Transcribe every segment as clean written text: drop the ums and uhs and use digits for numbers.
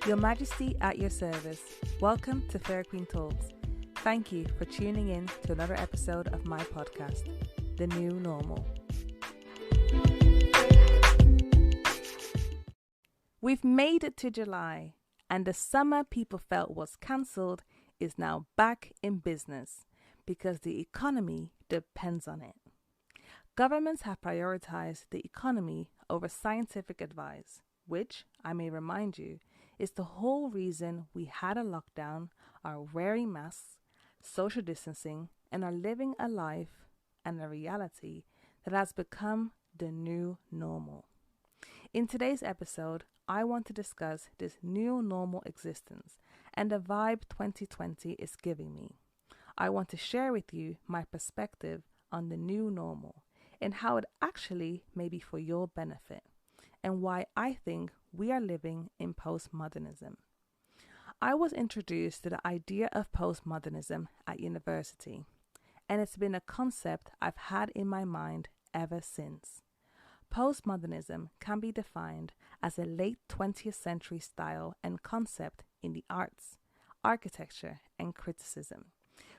Your Majesty at your service. Welcome to Fair Queen Talks. Thank you for tuning in to another episode of my podcast, The New Normal. We've made it to July, and the summer people felt was cancelled is now back in business because the economy depends on it. Governments have prioritized the economy over scientific advice, which, I may remind you, is the whole reason we had a lockdown, are wearing masks, social distancing, and are living a life and a reality that has become the new normal. In today's episode, I want to discuss this new normal existence and the vibe 2020 is giving me. I want to share with you my perspective on the new normal and how it actually may be for your benefit, and why I think we are living in postmodernism. I was introduced to the idea of postmodernism at university, and it's been a concept I've had in my mind ever since. Postmodernism can be defined as a late 20th century style and concept in the arts, architecture, and criticism,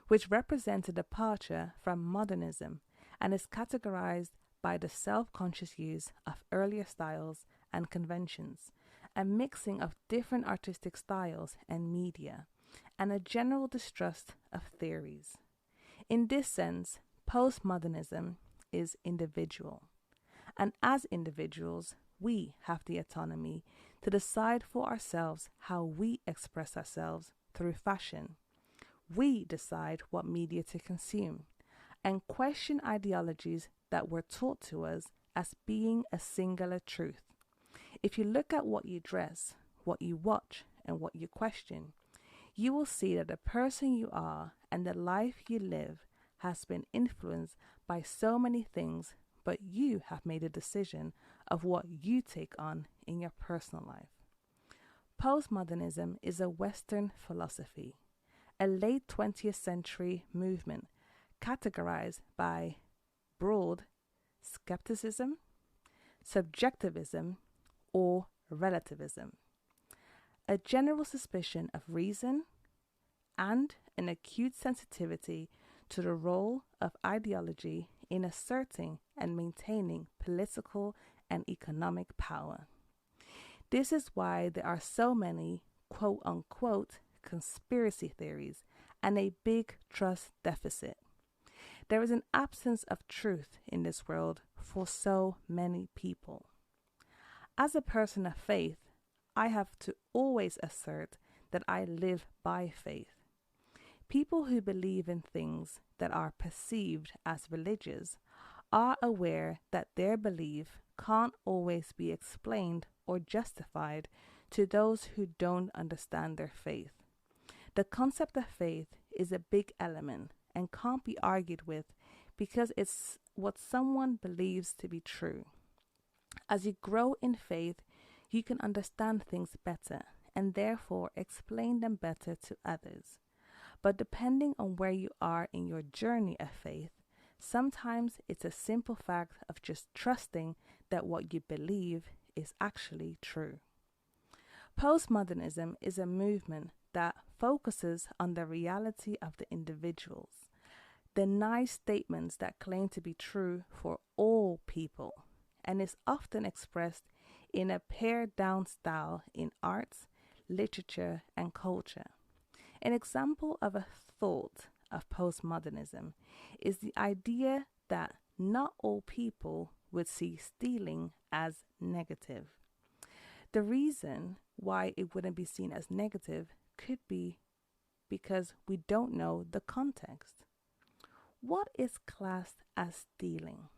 which represents a departure from modernism and is categorized by the self-conscious use of earlier styles and conventions, a mixing of different artistic styles and media, and a general distrust of theories. In this sense, postmodernism is individual, and as individuals, we have the autonomy to decide for ourselves how we express ourselves through fashion. We decide what media to consume, and question ideologies that were taught to us as being a singular truth. If you look at what you dress, what you watch, and what you question, you will see that the person you are and the life you live has been influenced by so many things, but you have made a decision of what you take on in your personal life. Postmodernism is a Western philosophy, a late 20th century movement categorized by broad skepticism, subjectivism, or relativism, a general suspicion of reason, and an acute sensitivity to the role of ideology in asserting and maintaining political and economic power. This is why there are so many quote-unquote conspiracy theories and a big trust deficit. There is an absence of truth in this world for so many people. As a person of faith, I have to always assert that I live by faith. People who believe in things that are perceived as religious are aware that their belief can't always be explained or justified to those who don't understand their faith. The concept of faith is a big element and can't be argued with because it's what someone believes to be true. As you grow in faith, you can understand things better and therefore explain them better to others. But depending on where you are in your journey of faith, sometimes it's a simple fact of just trusting that what you believe is actually true. Postmodernism is a movement that focuses on the reality of the individuals, denies statements that claim to be true for all people, and is often expressed in a pared-down style in arts, literature, and culture. An example of a thought of postmodernism is the idea that not all people would see stealing as negative. The reason why it wouldn't be seen as negative could be because we don't know the context. What is classed as stealing?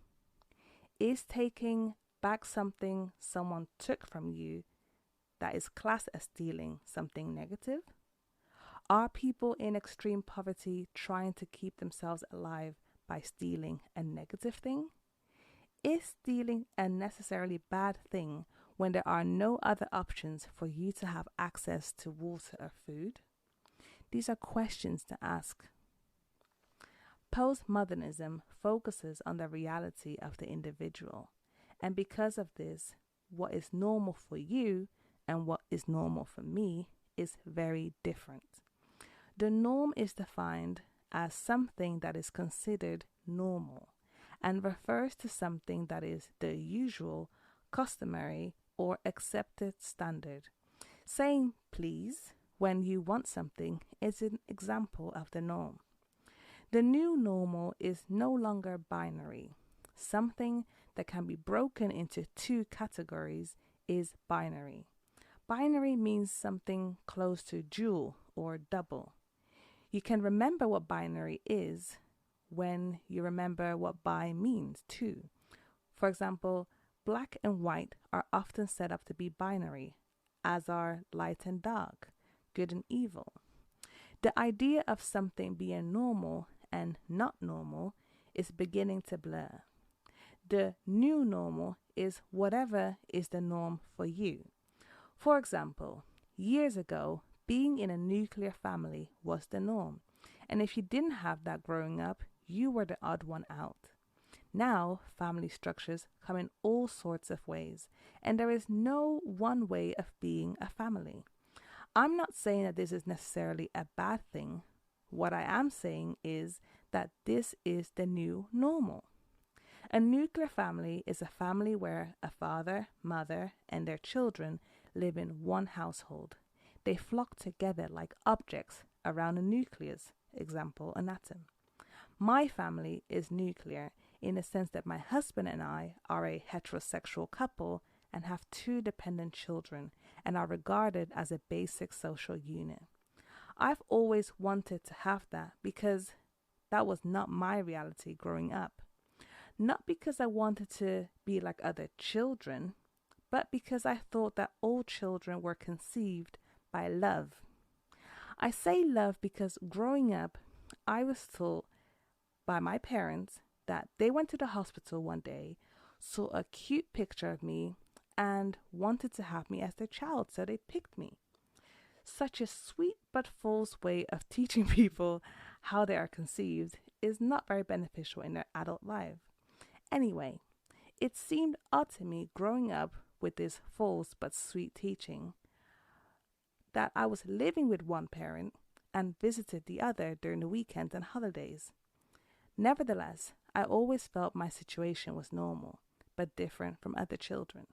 Is taking back something someone took from you that is classed as stealing something negative? Are people in extreme poverty trying to keep themselves alive by stealing a negative thing? Is stealing a necessarily bad thing when there are no other options for you to have access to water or food? These are questions to ask. Postmodernism focuses on the reality of the individual, and because of this, what is normal for you and what is normal for me is very different. The norm is defined as something that is considered normal and refers to something that is the usual, customary, or accepted standard. Saying please when you want something is an example of the norm. The new normal is no longer binary. Something that can be broken into two categories is binary. Binary means something close to dual or double. You can remember what binary is when you remember what bi means too. For example, black and white are often set up to be binary, as are light and dark, good and evil. The idea of something being normal and not normal is beginning to blur. The new normal is whatever is the norm for you. For example, years ago, being in a nuclear family was the norm, and if you didn't have that growing up, you were the odd one out. Now, family structures come in all sorts of ways, and there is no one way of being a family. I'm not saying that this is necessarily a bad thing. What I am saying is that this is the new normal. A nuclear family is a family where a father, mother, and their children live in one household. They flock together like objects around a nucleus, example, an atom. My family is nuclear in the sense that my husband and I are a heterosexual couple and have two dependent children and are regarded as a basic social unit. I've always wanted to have that because that was not my reality growing up. Not because I wanted to be like other children, but because I thought that all children were conceived by love. I say love because growing up, I was taught by my parents that they went to the hospital one day, saw a cute picture of me, and wanted to have me as their child, so they picked me. Such a sweet but false way of teaching people how they are conceived is not very beneficial in their adult life. Anyway, it seemed odd to me growing up with this false but sweet teaching that I was living with one parent and visited the other during the weekends and holidays. Nevertheless, I always felt my situation was normal, but different from other children.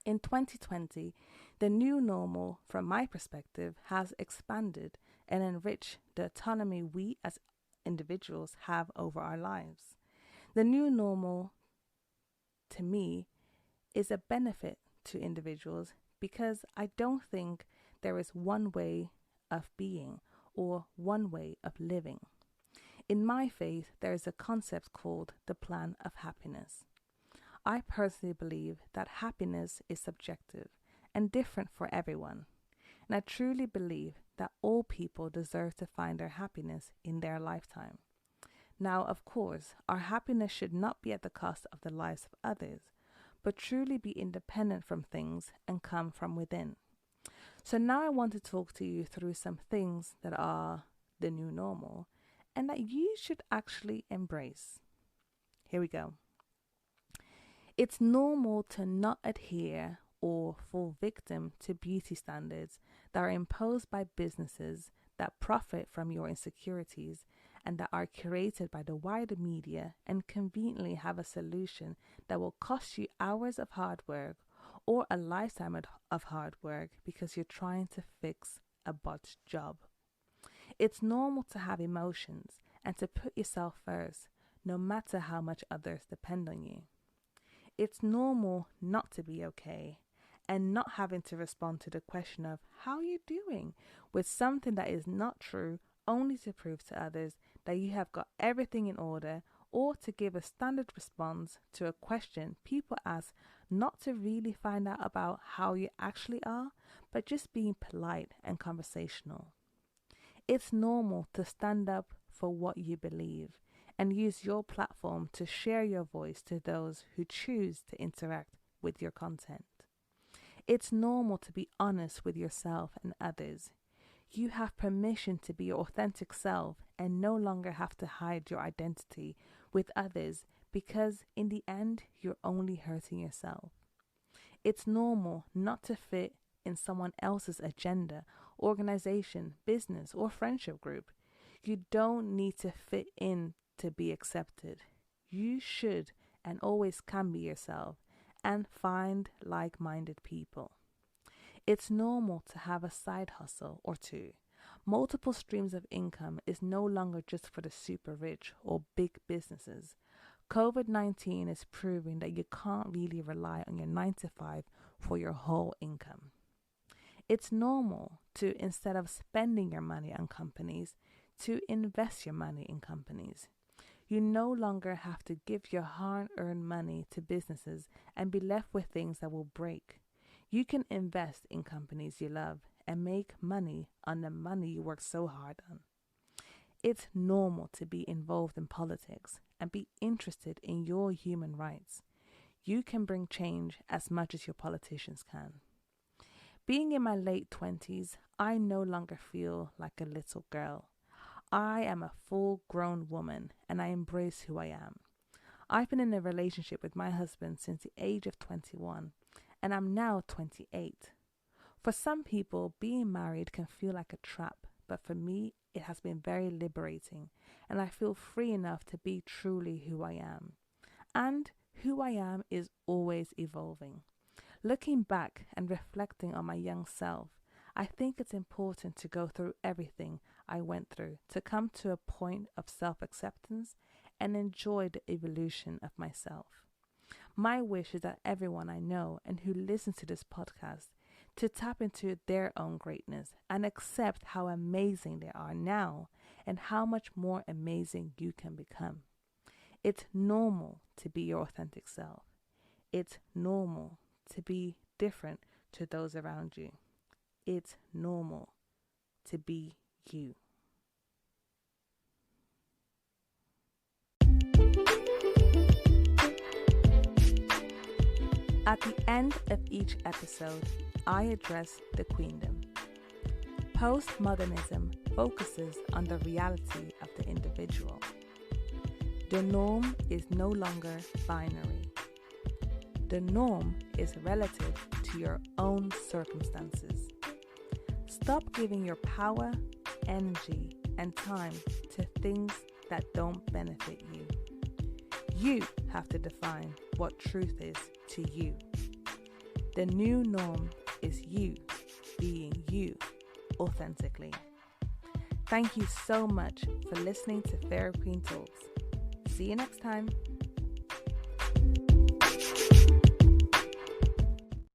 In 2020, the new normal, from my perspective, has expanded and enriched the autonomy we as individuals have over our lives. The new normal, to me, is a benefit to individuals because I don't think there is one way of being or one way of living. In my faith, there is a concept called the plan of happiness. I personally believe that happiness is subjective and different for everyone. And I truly believe that all people deserve to find their happiness in their lifetime. Now, of course, our happiness should not be at the cost of the lives of others, but truly be independent from things and come from within. So now I want to talk to you through some things that are the new normal and that you should actually embrace. Here we go. It's normal to not adhere or fall victim to beauty standards that are imposed by businesses that profit from your insecurities and that are curated by the wider media and conveniently have a solution that will cost you hours of hard work or a lifetime of hard work because you're trying to fix a botched job. It's normal to have emotions and to put yourself first, no matter how much others depend on you. It's normal not to be okay and not having to respond to the question of how you're doing with something that is not true, only to prove to others that you have got everything in order, or to give a standard response to a question people ask not to really find out about how you actually are, but just being polite and conversational. It's normal to stand up for what you believe and use your platform to share your voice to those who choose to interact with your content. It's normal to be honest with yourself and others. You have permission to be your authentic self and no longer have to hide your identity with others because in the end, you're only hurting yourself. It's normal not to fit in someone else's agenda, organization, business, or friendship group. You don't need to fit in to be accepted. You should and always can be yourself and find like minded people. It's normal to have a side hustle or two. Multiple streams of income is no longer just for the super rich or big businesses. COVID-19 is proving that you can't really rely on your 9 to 5 for your whole income. It's normal to, instead of spending your money on companies, to invest your money in companies. You no longer have to give your hard-earned money to businesses and be left with things that will break. You can invest in companies you love and make money on the money you work so hard on. It's normal to be involved in politics and be interested in your human rights. You can bring change as much as your politicians can. Being in my late 20s, I no longer feel like a little girl. I am a full-grown woman and I embrace who I am. I've been in a relationship with my husband since the age of 21 and I'm now 28. For some people, being married can feel like a trap, but for me, it has been very liberating and I feel free enough to be truly who I am. And who I am is always evolving. Looking back and reflecting on my young self, I think it's important to go through everything I went through to come to a point of self-acceptance and enjoy the evolution of myself. My wish is that everyone I know and who listens to this podcast to tap into their own greatness and accept how amazing they are now and how much more amazing you can become. It's normal to be your authentic self. It's normal to be different to those around you. It's normal to be you. At the end of each episode, I address the queendom. Postmodernism focuses on the reality of the individual. The norm is no longer binary. The norm is relative to your own circumstances. Stop giving your power, energy, and time to things that don't benefit you. You have to define what truth is to you. The new norm is you being you authentically. Thank you so much for listening to Fairy Queen Talks. See you next time.